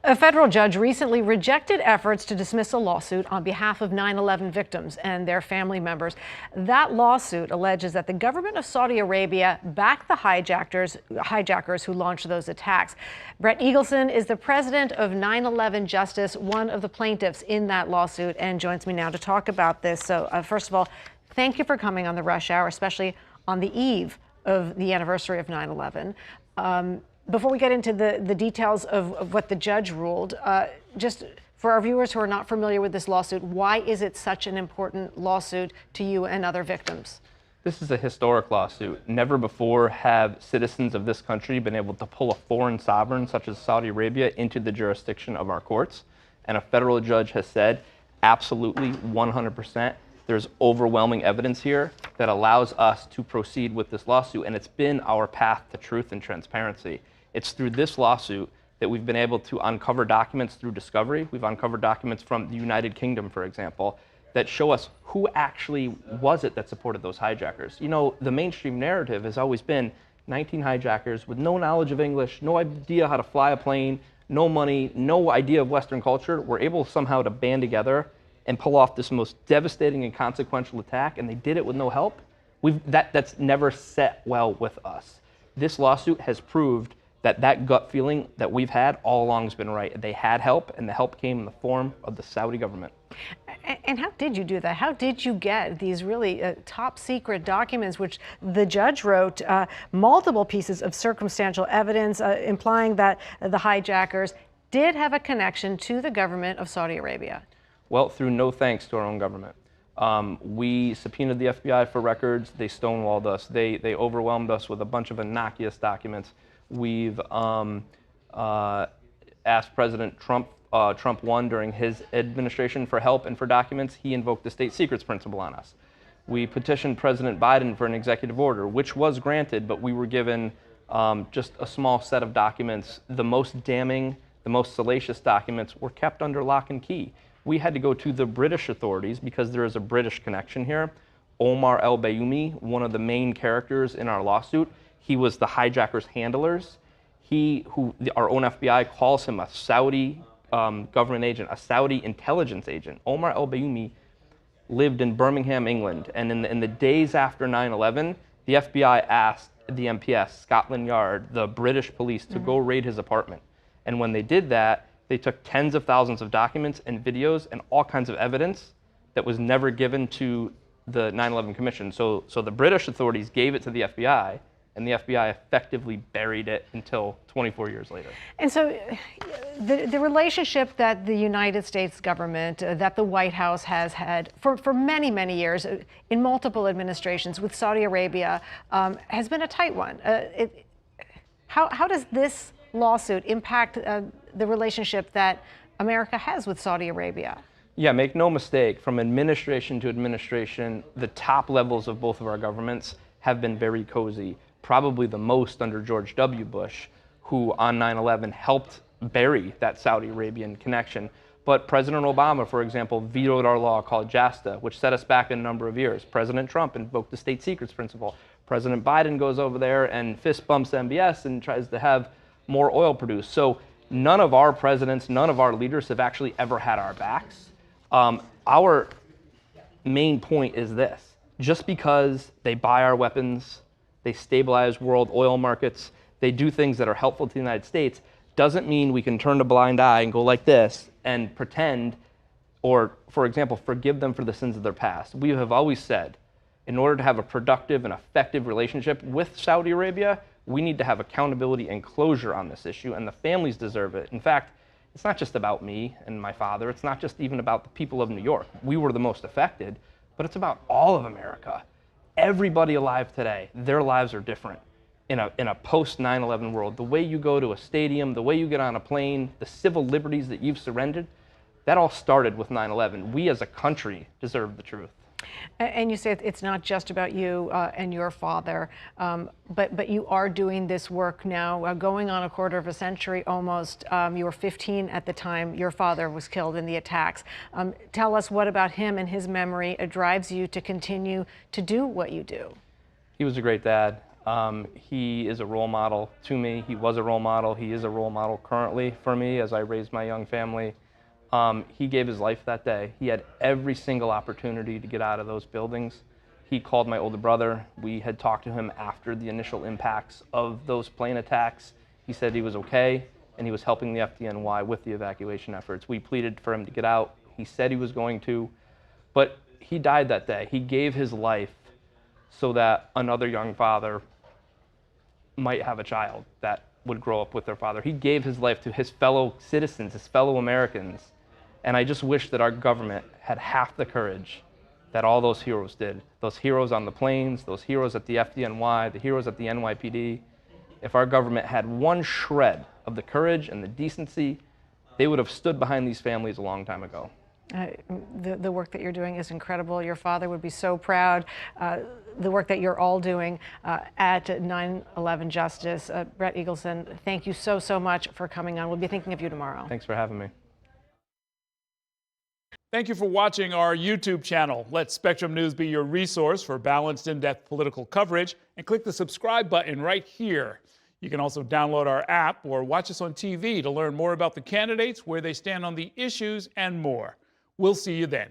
A federal judge recently rejected efforts to dismiss a lawsuit on behalf of 9/11 victims and their family members. That lawsuit alleges that the government of Saudi Arabia backed the hijackers who launched those attacks. Brett Eagleson is the president of 9/11 Justice, one of the plaintiffs in that lawsuit, and joins me now to talk about this. So first of all, thank you for coming on the Rush Hour, especially on the eve of the anniversary of 9/11. Before we get into the details of what the judge ruled, just for our viewers who are not familiar with this lawsuit, why is it such an important lawsuit to you and other victims? This is a historic lawsuit. Never before have citizens of this country been able to pull a foreign sovereign such as Saudi Arabia into the jurisdiction of our courts. And a federal judge has said, absolutely, 100%, there's overwhelming evidence here that allows us to proceed with this lawsuit. And it's been our path to truth and transparency. It's through this lawsuit that we've been able to uncover documents through discovery. We've uncovered documents from the United Kingdom, for example, that show us who actually was it that supported those hijackers. You know, the mainstream narrative has always been 19 hijackers with no knowledge of English, no idea how to fly a plane, no money, no idea of Western culture, were able somehow to band together and pull off this most devastating and consequential attack, and they did it with no help. That's never set well with us. This lawsuit has proved that gut feeling that we've had all along has been right. They had help, and the help came in the form of the Saudi government. And how did you do that? How did you get these really top secret documents, which the judge wrote multiple pieces of circumstantial evidence implying that the hijackers did have a connection to the government of Saudi Arabia? Well, through no thanks to our own government. We subpoenaed the FBI for records. They stonewalled us. They overwhelmed us with a bunch of innocuous documents. We've asked President Trump, Trump 1 during his administration for help and for documents. He invoked the state secrets principle on us. We petitioned President Biden for an executive order, which was granted, but we were given just a small set of documents. The most damning, the most salacious documents were kept under lock and key. We had to go to the British authorities because there is a British connection here. Omar al-Bayoumi, one of the main characters in our lawsuit, he was the hijackers' handlers. Our own FBI calls him a Saudi government agent, a Saudi intelligence agent. Omar al-Bayoumi lived in Birmingham, England, and in the days after 9/11, the FBI asked the MPS, Scotland Yard, the British police, to go raid his apartment. And when they did that, they took tens of thousands of documents and videos and all kinds of evidence that was never given to the 9/11 Commission. So the British authorities gave it to the FBI, and the FBI effectively buried it until 24 years later. And so the relationship that the United States government, that the White House has had for many, many years, in multiple administrations with Saudi Arabia, has been a tight one. How does this lawsuit impact the relationship that America has with Saudi Arabia? Yeah, make no mistake, from administration to administration, the top levels of both of our governments have been very cozy. Probably the most under George W. Bush, who on 9/11 helped bury that Saudi Arabian connection. But President Obama, for example, vetoed our law called JASTA, which set us back a number of years. President Trump invoked the state secrets principle. President Biden goes over there and fist bumps MBS and tries to have more oil produced. So none of our presidents, none of our leaders have actually ever had our backs. Our main point is this: just because they buy our weapons, they stabilize world oil markets, they do things that are helpful to the United States, doesn't mean we can turn a blind eye and go like this and pretend, or, for example, forgive them for the sins of their past. We have always said, in order to have a productive and effective relationship with Saudi Arabia, we need to have accountability and closure on this issue, and the families deserve it. In fact, it's not just about me and my father. It's not just even about the people of New York. We were the most affected, but it's about all of America. Everybody alive today, their lives are different in a post-9/11 world. The way you go to a stadium, the way you get on a plane, the civil liberties that you've surrendered, that all started with 9/11. We as a country deserve the truth. And you say it's not just about you and your father, but you are doing this work now, going on a quarter of a century almost. You were 15 at the time your father was killed in the attacks. Tell us what about him and his memory drives you to continue to do what you do? He was a great dad. He is a role model to me. He was a role model. He is a role model currently for me as I raise my young family. He gave his life that day. He had every single opportunity to get out of those buildings. He called my older brother. We had talked to him after the initial impacts of those plane attacks. He said he was okay, and he was helping the FDNY with the evacuation efforts. We pleaded for him to get out. He said he was going to, but he died that day. He gave his life so that another young father might have a child that would grow up with their father. He gave his life to his fellow citizens, his fellow Americans. And I just wish that our government had half the courage that all those heroes did. Those heroes on the planes, those heroes at the FDNY, the heroes at the NYPD. If our government had one shred of the courage and the decency, they would have stood behind these families a long time ago. The work that you're doing is incredible. Your father would be so proud. The work that you're all doing at 9/11 Justice. Brett Eagleson, thank you so much for coming on. We'll be thinking of you tomorrow. Thanks for having me. Thank you for watching our YouTube channel. Let Spectrum News be your resource for balanced, in-depth political coverage, and click the subscribe button right here. You can also download our app or watch us on TV to learn more about the candidates, where they stand on the issues, and more. We'll see you then.